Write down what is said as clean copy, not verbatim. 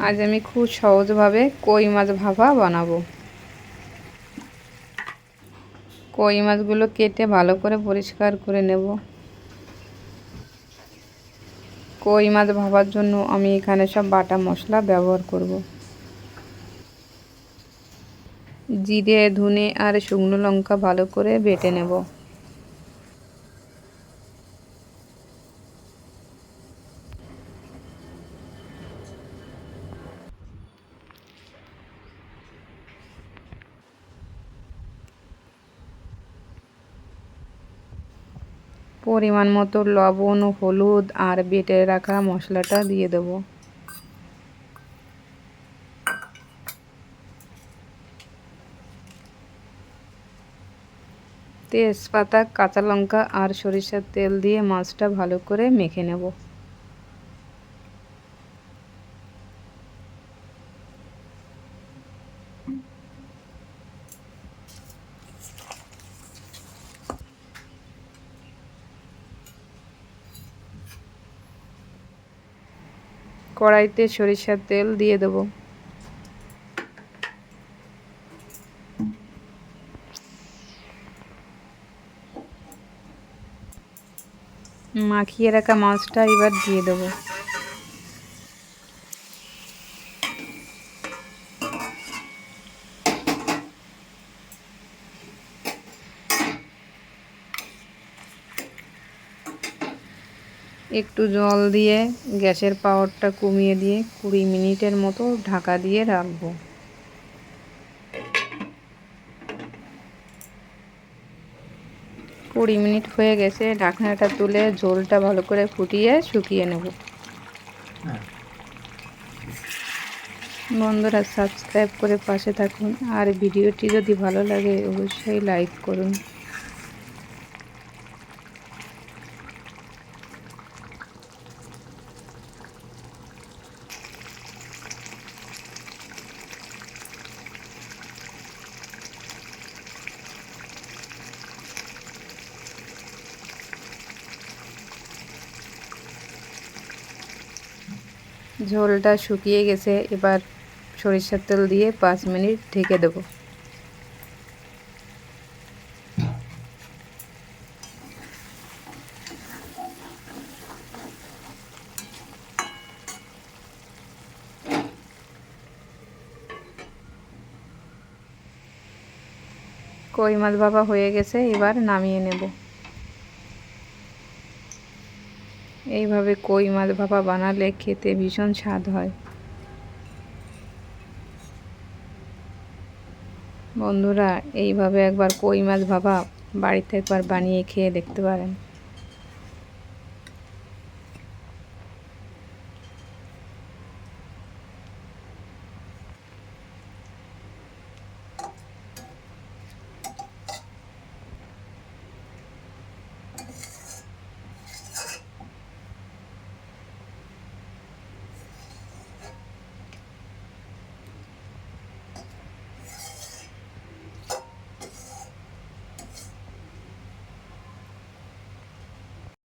আজ আমি খুব সহজভাবে কই মাছ ভাপা বানাবো। কই মাছগুলো কেটে ভালো করে পরিষ্কার করে নেব। কই মাছ ভাপার জন্য আমি এখানে সব বাটা মশলা ব্যবহার করব। জিরে, ধনে আর শুকনো লঙ্কা ভালো করে বেটে নেব। পরিমাণ মতো লবণ, হলুদ আর বেটে রাখা মশলাটা দিয়ে দেব। তেজপাতা, কাঁচা লঙ্কা আর সরিষার তেল দিয়ে মাছটা ভালো করে মেখে নেব। কড়াইতে সরিষার তেল দিয়ে দেব। মাখিয়ে রাখা মাছটা এবার দিয়ে দেব। একটু জল দিয়ে গ্যাসের পাওয়ারটা কমিয়ে দিয়ে 20 মিনিটের মতো ঢাকা দিয়ে রাখবো। 20 মিনিট হয়ে গেছে, ঢাকনাটা তুলে ঝোলটা ভালো করে ফুটিয়ে শুকিয়ে নেব। বন্ধুরা, সাবস্ক্রাইব করে পাশে থাকুন আর ভিডিওটি যদি ভালো লাগে অবশ্যই লাইক করুন। ঝোলটা শুকিয়ে গেছে, এবার সরিষার তেল দিয়ে 5 মিনিট ঢেকে দেব। কই মাছ ভাপা হয়ে গেছে, এবার নামিয়ে নেব। এইভাবে কই মাছ ভাপা বানালে খেতে ভীষণ স্বাদ হয়। বন্ধুরা, এইভাবে একবার কই মাছ ভাপা বাড়িতে একবার বানিয়ে খেয়ে দেখতে পারেন।